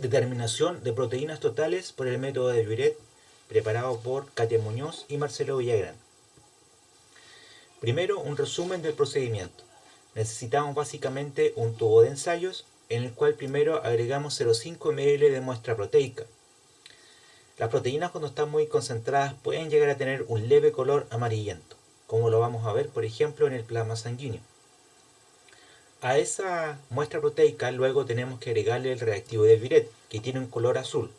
Determinación de proteínas totales por el método de Biuret, preparado por Katia Muñoz y Marcelo Villagrán. Primero, un resumen del procedimiento. Necesitamos básicamente un tubo de ensayos en el cual primero agregamos 0,5 ml de muestra proteica. Las proteínas, cuando están muy concentradas, pueden llegar a tener un leve color amarillento, como lo vamos a ver por ejemplo en el plasma sanguíneo. A esa muestra proteica luego tenemos que agregarle el reactivo de Biuret, que tiene un color azul,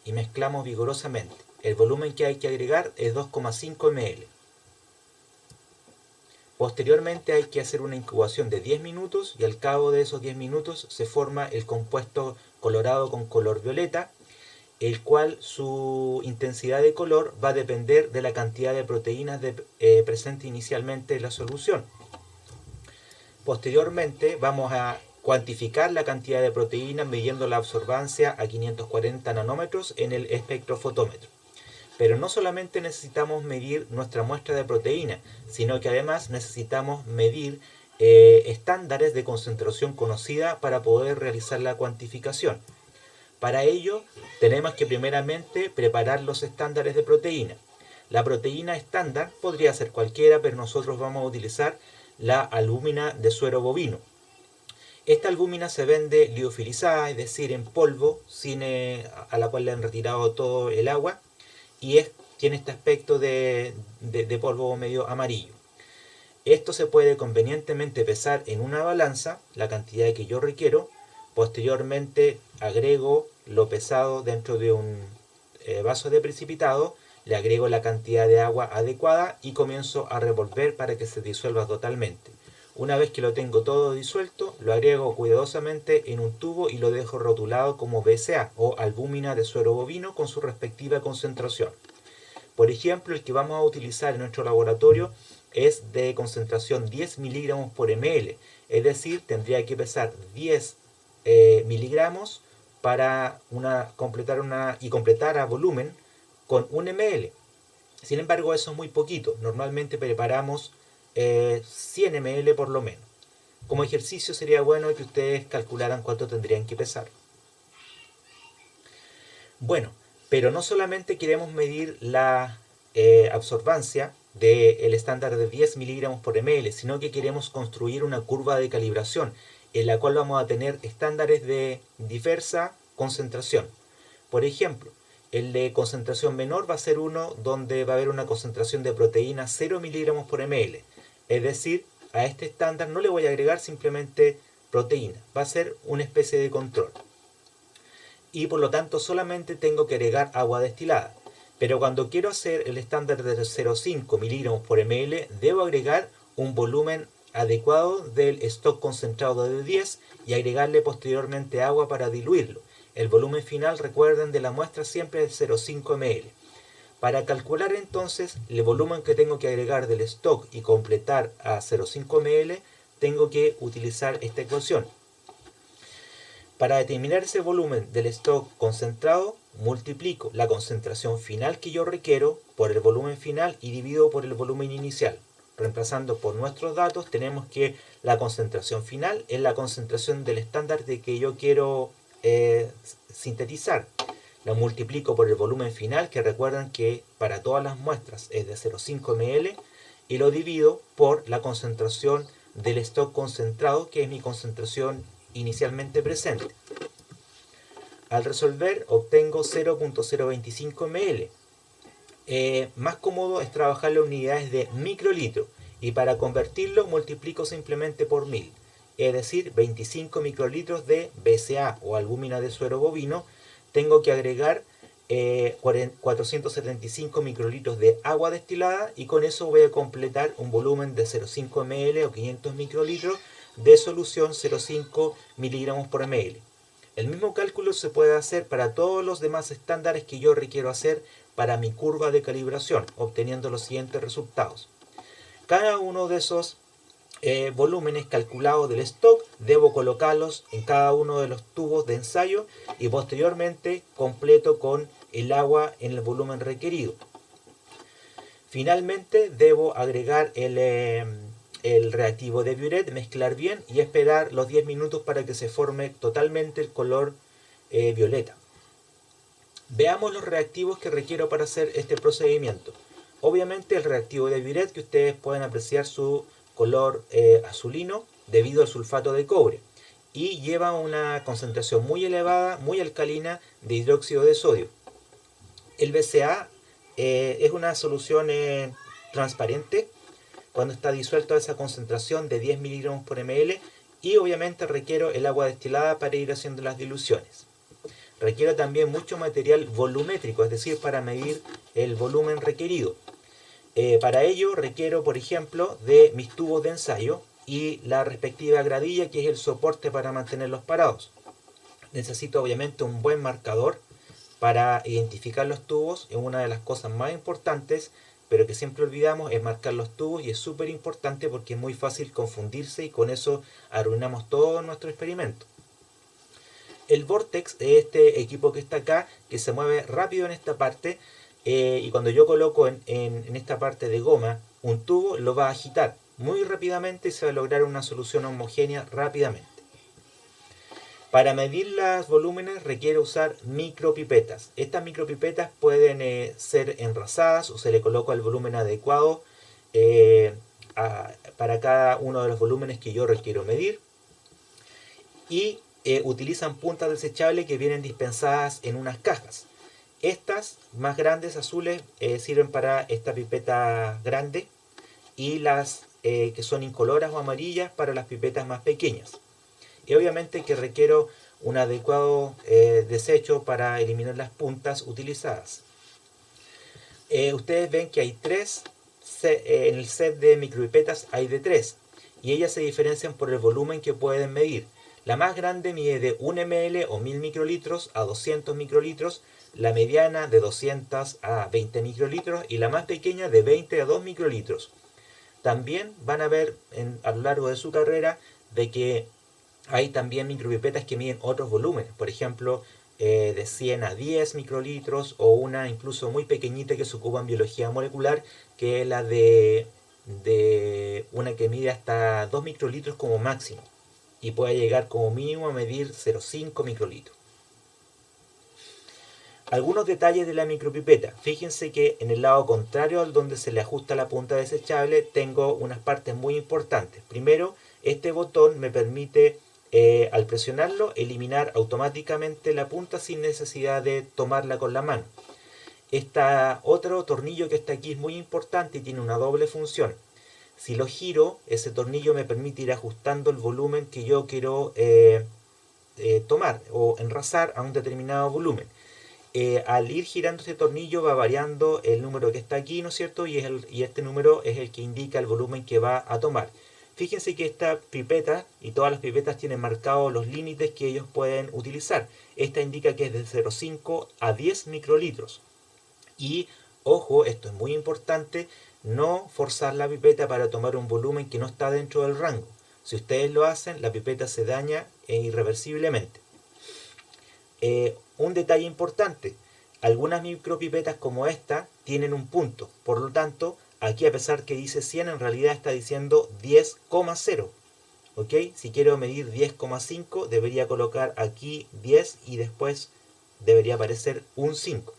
y mezclamos vigorosamente. El volumen que hay que agregar es 2,5 ml. Posteriormente hay que hacer una incubación de 10 minutos y al cabo de esos 10 minutos se forma el compuesto colorado con color violeta, el cual su intensidad de color va a depender de la cantidad de proteínas presente inicialmente en la solución. Posteriormente vamos a cuantificar la cantidad de proteínas midiendo la absorbancia a 540 nanómetros en el espectrofotómetro. Pero no solamente necesitamos medir nuestra muestra de proteína, sino que además necesitamos medir estándares de concentración conocida para poder realizar la cuantificación. Para ello tenemos que primeramente preparar los estándares de proteína. La proteína estándar podría ser cualquiera, pero nosotros vamos a utilizar la albúmina de suero bovino. Esta albúmina se vende liofilizada, es decir, en polvo, a la cual le han retirado todo el agua, y tiene este aspecto de polvo medio amarillo. Esto se puede convenientemente pesar en una balanza, la cantidad que yo requiero. Posteriormente agrego lo pesado dentro de un vaso de precipitado, le agrego la cantidad de agua adecuada y comienzo a revolver para que se disuelva totalmente. Una vez que lo tengo todo disuelto, lo agrego cuidadosamente en un tubo y lo dejo rotulado como BSA o albúmina de suero bovino con su respectiva concentración. Por ejemplo, el que vamos a utilizar en nuestro laboratorio es de concentración 10 miligramos por ml, es decir, tendría que pesar 10 miligramos para completar a volumen con 1 ml. Sin embargo, eso es muy poquito. Normalmente preparamos 100 ml por lo menos. Como ejercicio sería bueno que ustedes calcularan cuánto tendrían que pesar. Bueno, pero no solamente queremos medir la absorbancia del estándar de 10 miligramos por ml, sino que queremos construir una curva de calibración en la cual vamos a tener estándares de diversa concentración. Por ejemplo, el de concentración menor va a ser uno donde va a haber una concentración de proteína 0 miligramos por ml. Es decir, a este estándar no le voy a agregar simplemente proteína, va a ser una especie de control. Y por lo tanto solamente tengo que agregar agua destilada. Pero cuando quiero hacer el estándar de 0,5 miligramos por ml, debo agregar un volumen adecuado del stock concentrado de 10 y agregarle posteriormente agua para diluirlo. El volumen final, recuerden, de la muestra siempre es 0,5 ml. Para calcular entonces el volumen que tengo que agregar del stock y completar a 0,5 ml, tengo que utilizar esta ecuación. Para determinar ese volumen del stock concentrado, multiplico la concentración final que yo requiero por el volumen final y divido por el volumen inicial. Reemplazando por nuestros datos, tenemos que la concentración final es la concentración del estándar de que yo quiero sintetizar. La multiplico por el volumen final, que recuerdan que para todas las muestras es de 0,5 ml, y lo divido por la concentración del stock concentrado, que es mi concentración inicialmente presente. Al resolver obtengo 0,025 ml. Más cómodo es trabajar las unidades de microlitro y para convertirlo multiplico simplemente por 1000, es decir, 25 microlitros de BCA o albúmina de suero bovino. Tengo que agregar 475 microlitros de agua destilada y con eso voy a completar un volumen de 0,5 ml o 500 microlitros de solución 0,5 miligramos por ml. El mismo cálculo se puede hacer para todos los demás estándares que yo requiero hacer para mi curva de calibración, obteniendo los siguientes resultados. Cada uno de esos volúmenes calculados del stock debo colocarlos en cada uno de los tubos de ensayo y posteriormente completo con el agua en el volumen requerido. Finalmente debo agregar el reactivo de Biuret, mezclar bien y esperar los 10 minutos para que se forme totalmente el color violeta. Veamos los reactivos que requiero para hacer este procedimiento. Obviamente el reactivo de Biuret, que ustedes pueden apreciar su color azulino debido al sulfato de cobre, y lleva una concentración muy elevada, muy alcalina de hidróxido de sodio. El BCA es una solución transparente cuando está disuelto a esa concentración de 10 miligramos por ml, y obviamente requiero el agua destilada para ir haciendo las diluciones. Requiero también mucho material volumétrico, es decir, para medir el volumen requerido. Para ello requiero, por ejemplo, de mis tubos de ensayo y la respectiva gradilla, que es el soporte para mantenerlos parados. Necesito obviamente un buen marcador para identificar los tubos. Es una de las cosas más importantes, pero que siempre olvidamos, es marcar los tubos, y es súper importante porque es muy fácil confundirse y con eso arruinamos todo nuestro experimento. El Vortex es este equipo que está acá, que se mueve rápido en esta parte, y cuando yo coloco en esta parte de goma un tubo, lo va a agitar muy rápidamente y se va a lograr una solución homogénea rápidamente. Para medir los volúmenes requiere usar micropipetas. Estas micropipetas pueden ser enrasadas o se le coloca el volumen adecuado para cada uno de los volúmenes que yo requiero medir. Y utilizan puntas desechables que vienen dispensadas en unas cajas. Estas más grandes, azules, sirven para esta pipeta grande, y las que son incoloras o amarillas para las pipetas más pequeñas. Y obviamente que requiero un adecuado desecho para eliminar las puntas utilizadas. Ustedes ven que hay tres, en el set de micropipetas hay de tres, y ellas se diferencian por el volumen que pueden medir. La más grande mide de 1 ml o 1000 microlitros a 200 microlitros, la mediana de 200 a 20 microlitros y la más pequeña de 20 a 2 microlitros. También van a ver a lo largo de su carrera de que hay también micropipetas que miden otros volúmenes, por ejemplo, de 100 a 10 microlitros, o una incluso muy pequeñita que se ocupa en biología molecular, que es la de una que mide hasta 2 microlitros como máximo, y puede llegar como mínimo a medir 0,5 microlitros. Algunos detalles de la micropipeta. Fíjense que en el lado contrario al donde se le ajusta la punta desechable tengo unas partes muy importantes. Primero, este botón me permite, al presionarlo, eliminar automáticamente la punta sin necesidad de tomarla con la mano. Otro tornillo que está aquí es muy importante y tiene una doble función. Si lo giro, ese tornillo me permite ir ajustando el volumen que yo quiero tomar o enrasar a un determinado volumen. Al ir girando este tornillo va variando el número que está aquí, ¿no es cierto? Y este número es el que indica el volumen que va a tomar. Fíjense que esta pipeta y todas las pipetas tienen marcados los límites que ellos pueden utilizar. Esta indica que es de 0,5 a 10 microlitros. Y, ojo, esto es muy importante, no forzar la pipeta para tomar un volumen que no está dentro del rango. Si ustedes lo hacen, la pipeta se daña irreversiblemente. Un detalle importante, algunas micropipetas como esta tienen un punto, por lo tanto, aquí a pesar que dice 100, en realidad está diciendo 10,0. ¿Ok? Si quiero medir 10,5, debería colocar aquí 10 y después debería aparecer un 5.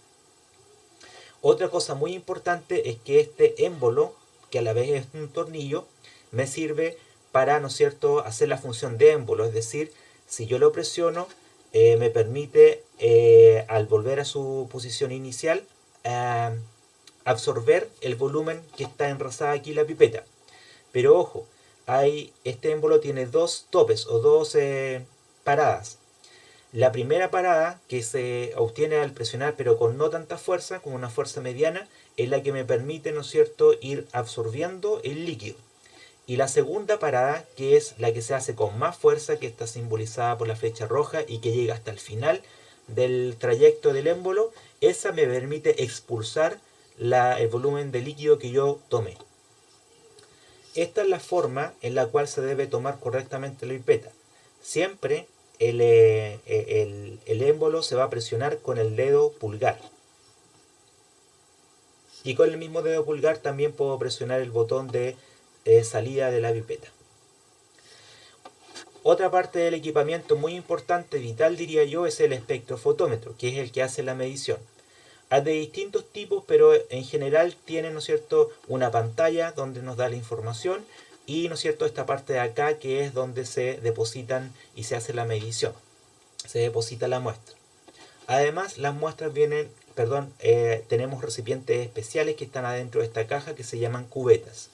Otra cosa muy importante es que este émbolo, que a la vez es un tornillo, me sirve para, ¿no es cierto?, hacer la función de émbolo. Es decir, si yo lo presiono, me permite, al volver a su posición inicial, absorber el volumen que está enrasada aquí la pipeta. Pero ojo, este émbolo tiene dos topes o dos paradas. La primera parada, que se obtiene al presionar pero con no tanta fuerza, con una fuerza mediana, es la que me permite, ¿no es cierto?, ir absorbiendo el líquido. Y la segunda parada, que es la que se hace con más fuerza, que está simbolizada por la flecha roja y que llega hasta el final del trayecto del émbolo, esa me permite expulsar el volumen de líquido que yo tomé. Esta es la forma en la cual se debe tomar correctamente la pipeta. Siempre el émbolo se va a presionar con el dedo pulgar. Y con el mismo dedo pulgar también puedo presionar el botón de salida de la pipeta. Otra parte del equipamiento muy importante, vital diría yo, es el espectrofotómetro, que es el que hace la medición. Hay de distintos tipos, pero en general tiene, ¿no es cierto?, una pantalla donde nos da la información y, ¿no es cierto?, esta parte de acá que es donde se depositan y se hace la medición. Se deposita la muestra. Además, las muestras vienen, tenemos recipientes especiales que están adentro de esta caja que se llaman cubetas.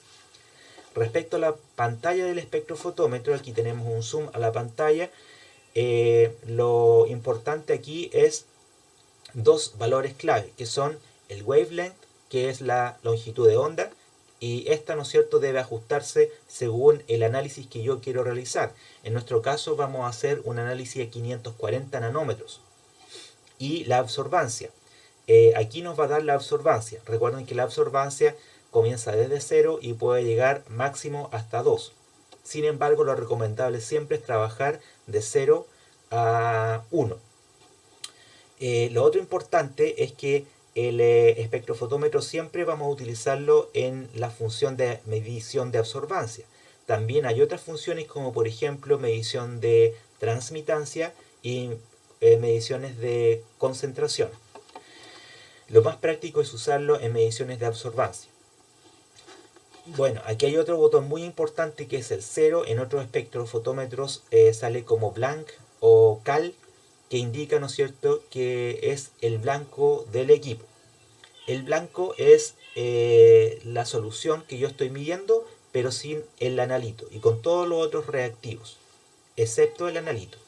Respecto a la pantalla del espectrofotómetro, aquí tenemos un zoom a la pantalla. Lo importante aquí es dos valores clave, que son el wavelength, que es la longitud de onda, y esta, ¿no es cierto?, debe ajustarse según el análisis que yo quiero realizar. En nuestro caso vamos a hacer un análisis de 540 nanómetros. Y la absorbancia. Aquí nos va a dar la absorbancia. Recuerden que la absorbancia comienza desde 0 y puede llegar máximo hasta 2. Sin embargo, lo recomendable siempre es trabajar de 0 a 1. Lo otro importante es que el espectrofotómetro siempre vamos a utilizarlo en la función de medición de absorbancia. También hay otras funciones como por ejemplo medición de transmitancia y mediciones de concentración. Lo más práctico es usarlo en mediciones de absorbancia. Bueno, aquí hay otro botón muy importante que es el 0. En otros espectrofotómetros sale como blank o cal, que indica, ¿no es cierto?, que es el blanco del equipo. El blanco es la solución que yo estoy midiendo, pero sin el analito y con todos los otros reactivos, excepto el analito.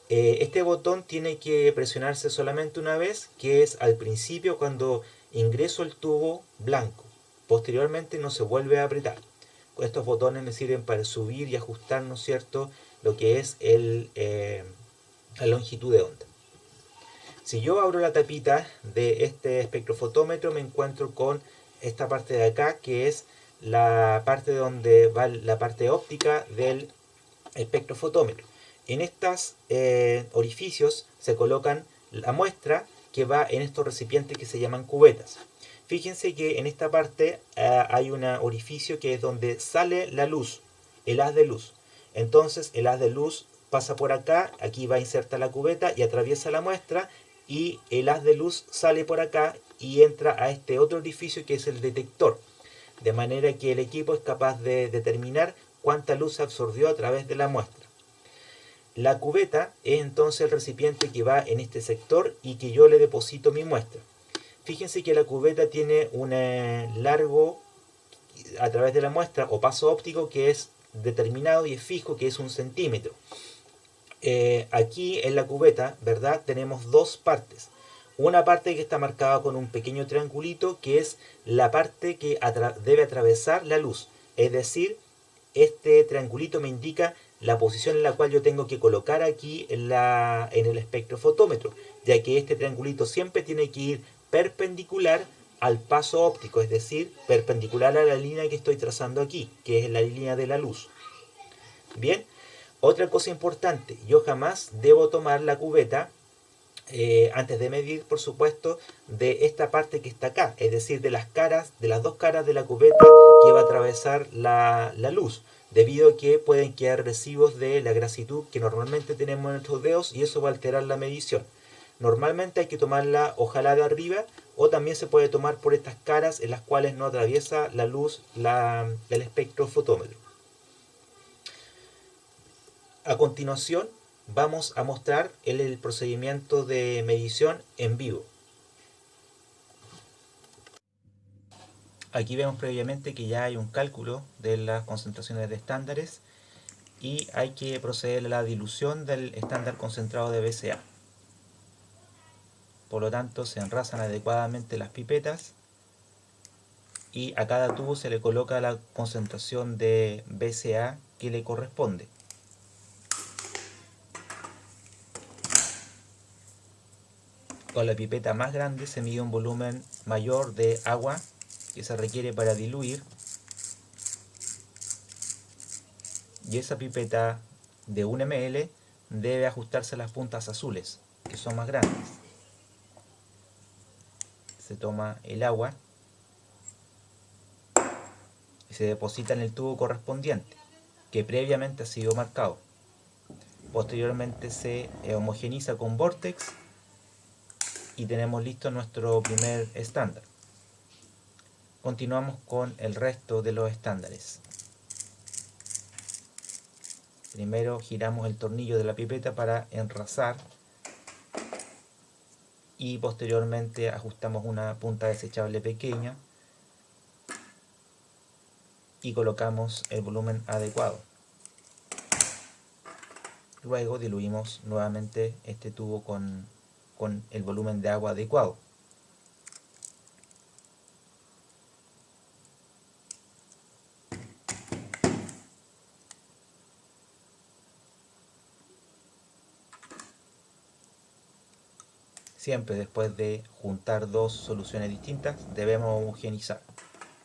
Este botón tiene que presionarse solamente una vez, que es al principio cuando ingreso el tubo blanco. Posteriormente no se vuelve a apretar. Estos botones me sirven para subir y ajustar, ¿no es cierto?, lo que es la longitud de onda. Si yo abro la tapita de este espectrofotómetro, me encuentro con esta parte de acá, que es la parte donde va la parte óptica del espectrofotómetro. En estos orificios se colocan la muestra que va en estos recipientes que se llaman cubetas. Fíjense que en esta parte hay un orificio que es donde sale la luz, el haz de luz. Entonces el haz de luz pasa por acá, aquí va a insertar la cubeta y atraviesa la muestra, y el haz de luz sale por acá y entra a este otro orificio que es el detector. De manera que el equipo es capaz de determinar cuánta luz se absorbió a través de la muestra. La cubeta es entonces el recipiente que va en este sector y que yo le deposito mi muestra. Fíjense que la cubeta tiene un largo a través de la muestra o paso óptico que es determinado y es fijo, que es 1 centímetro. Aquí en la cubeta, ¿verdad?, tenemos dos partes. Una parte que está marcada con un pequeño triangulito, que es la parte que debe atravesar la luz. Es decir, este triangulito me indica la posición en la cual yo tengo que colocar aquí en el espectrofotómetro, ya que este triangulito siempre tiene que ir perpendicular al paso óptico, es decir, perpendicular a la línea que estoy trazando aquí, que es la línea de la luz. Bien, otra cosa importante, yo jamás debo tomar la cubeta antes de medir, por supuesto, de esta parte que está acá, es decir, de las dos caras de la cubeta que va a atravesar la luz, debido a que pueden quedar residuos de la grasitud que normalmente tenemos en nuestros dedos y eso va a alterar la medición. Normalmente hay que tomarla ojalá de arriba, o también se puede tomar por estas caras en las cuales no atraviesa la luz el espectrofotómetro. A continuación vamos a mostrar el procedimiento de medición en vivo. Aquí vemos previamente que ya hay un cálculo de las concentraciones de estándares y hay que proceder a la dilución del estándar concentrado de BCA. Por lo tanto, se enrasan adecuadamente las pipetas y a cada tubo se le coloca la concentración de BCA que le corresponde. Con la pipeta más grande se mide un volumen mayor de agua que se requiere para diluir, y esa pipeta de 1 ml debe ajustarse a las puntas azules, que son más grandes. Se toma el agua y se deposita en el tubo correspondiente, que previamente ha sido marcado. Posteriormente se homogeniza con Vortex y tenemos listo nuestro primer estándar. Continuamos con el resto de los estándares. Primero giramos el tornillo de la pipeta para enrasar y posteriormente ajustamos una punta desechable pequeña y colocamos el volumen adecuado. Luego diluimos nuevamente este tubo con el volumen de agua adecuado. Siempre después de juntar dos soluciones distintas debemos homogeneizar.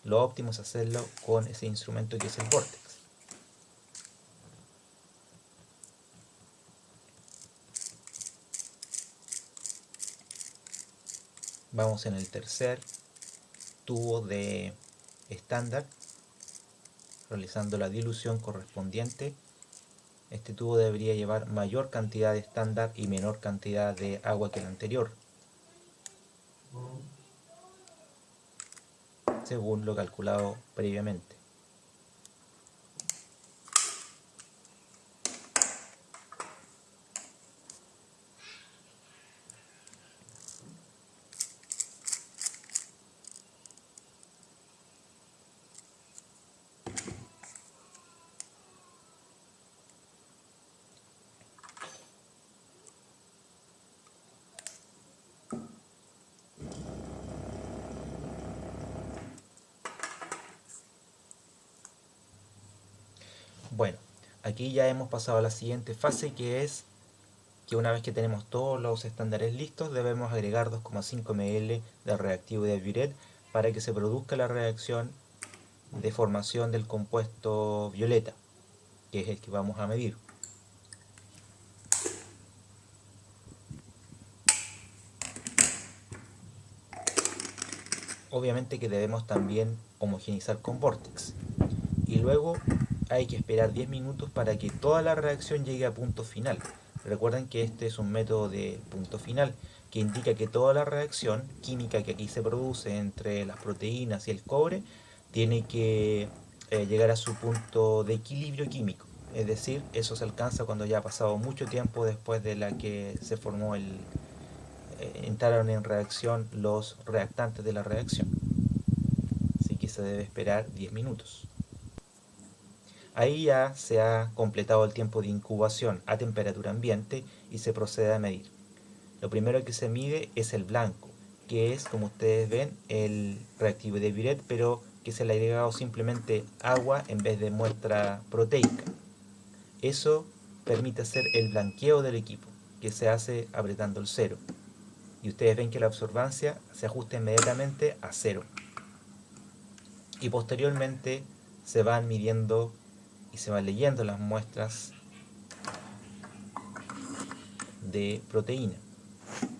Lo óptimo es hacerlo con ese instrumento que es el Vortex. Vamos en el tercer tubo de estándar, realizando la dilución correspondiente. Este tubo debería llevar mayor cantidad de estándar y menor cantidad de agua que el anterior, según lo calculado previamente. Bueno, aquí ya hemos pasado a la siguiente fase, que es que una vez que tenemos todos los estándares listos, debemos agregar 2,5 ml de reactivo de Buret para que se produzca la reacción de formación del compuesto violeta, que es el que vamos a medir. Obviamente que debemos también homogeneizar con Vortex. Y luego hay que esperar 10 minutos para que toda la reacción llegue a punto final. Recuerden que este es un método de punto final, que indica que toda la reacción química que aquí se produce entre las proteínas y el cobre tiene que llegar a su punto de equilibrio químico. Es decir, eso se alcanza cuando ya ha pasado mucho tiempo después de la que se formó entraron en reacción los reactantes de la reacción. Así que se debe esperar 10 minutos. Ahí ya se ha completado el tiempo de incubación a temperatura ambiente y se procede a medir. Lo primero que se mide es el blanco, que es, como ustedes ven, el reactivo de Buret, pero que se le ha agregado simplemente agua en vez de muestra proteica. Eso permite hacer el blanqueo del equipo, que se hace apretando el 0. Y ustedes ven que la absorbancia se ajusta inmediatamente a 0. Y posteriormente se van midiendo y se van leyendo las muestras de proteína.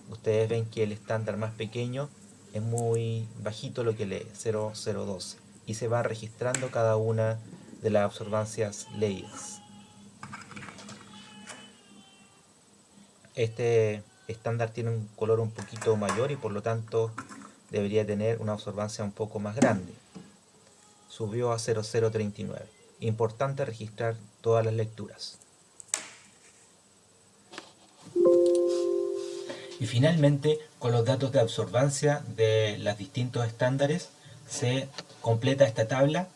Ustedes ven que el estándar más pequeño es muy bajito lo que lee, 0,012, y se va registrando cada una de las absorbancias leídas. Este estándar tiene un color un poquito mayor y por lo tanto debería tener una absorbancia un poco más grande. Subió a 0,039. Importante registrar todas las lecturas. Y finalmente, con los datos de absorbancia de los distintos estándares, se completa esta tabla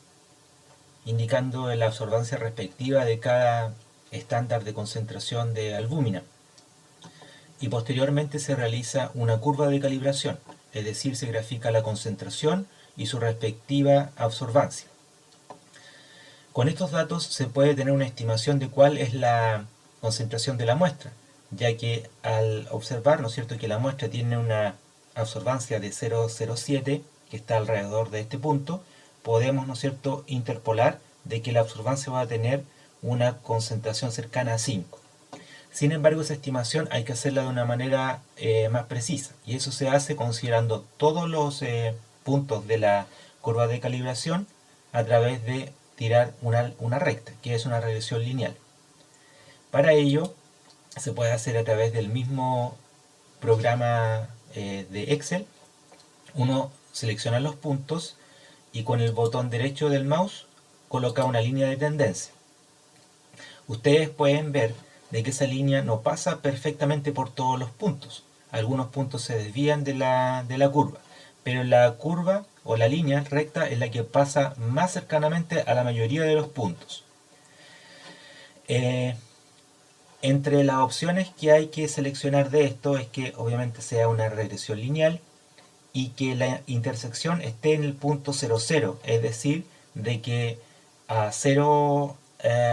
indicando la absorbancia respectiva de cada estándar de concentración de albúmina. Y posteriormente se realiza una curva de calibración, es decir, se grafica la concentración y su respectiva absorbancia. Con estos datos se puede tener una estimación de cuál es la concentración de la muestra, ya que al observar, ¿no es cierto?, que la muestra tiene una absorbancia de 0,07, que está alrededor de este punto, podemos, ¿no es cierto?, interpolar de que la absorbancia va a tener una concentración cercana a 5. Sin embargo, esa estimación hay que hacerla de una manera más precisa, y eso se hace considerando todos los puntos de la curva de calibración a través de tirar una recta, que es una regresión lineal. Para ello, se puede hacer a través del mismo programa de Excel. Uno selecciona los puntos y con el botón derecho del mouse coloca una línea de tendencia. Ustedes pueden ver de que esa línea no pasa perfectamente por todos los puntos. Algunos puntos se desvían de la curva, pero la curva o la línea recta es la que pasa más cercanamente a la mayoría de los puntos. Entre las opciones que hay que seleccionar de esto es que obviamente sea una regresión lineal y que la intersección esté en el punto 0,0, es decir, de que a 0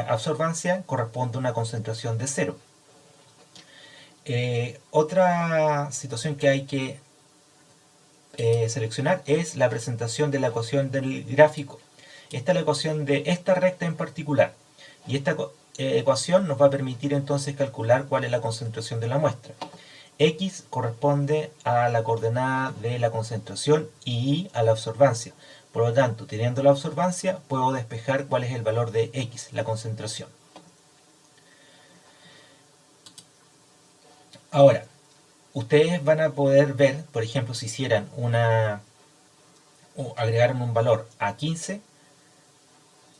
absorbancia corresponde una concentración de 0. Otra situación que hay que seleccionar es la presentación de la ecuación del gráfico. Esta es la ecuación de esta recta en particular. Y esta ecuación nos va a permitir entonces calcular cuál es la concentración de la muestra. X corresponde a la coordenada de la concentración y Y a la absorbancia. Por lo tanto, teniendo la absorbancia, puedo despejar cuál es el valor de X, la concentración. Ahora, ustedes van a poder ver, por ejemplo, si hicieran o agregaron un valor a 15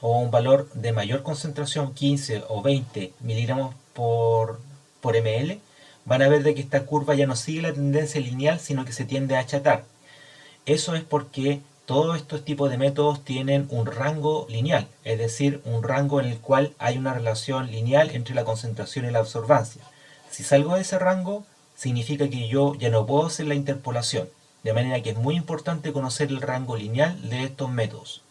o un valor de mayor concentración, 15 o 20 miligramos por ml, van a ver de que esta curva ya no sigue la tendencia lineal, sino que se tiende a achatar. Eso es porque todos estos tipos de métodos tienen un rango lineal, es decir, un rango en el cual hay una relación lineal entre la concentración y la absorbancia. Si salgo de ese rango, significa que yo ya no puedo hacer la interpolación, de manera que es muy importante conocer el rango lineal de estos métodos.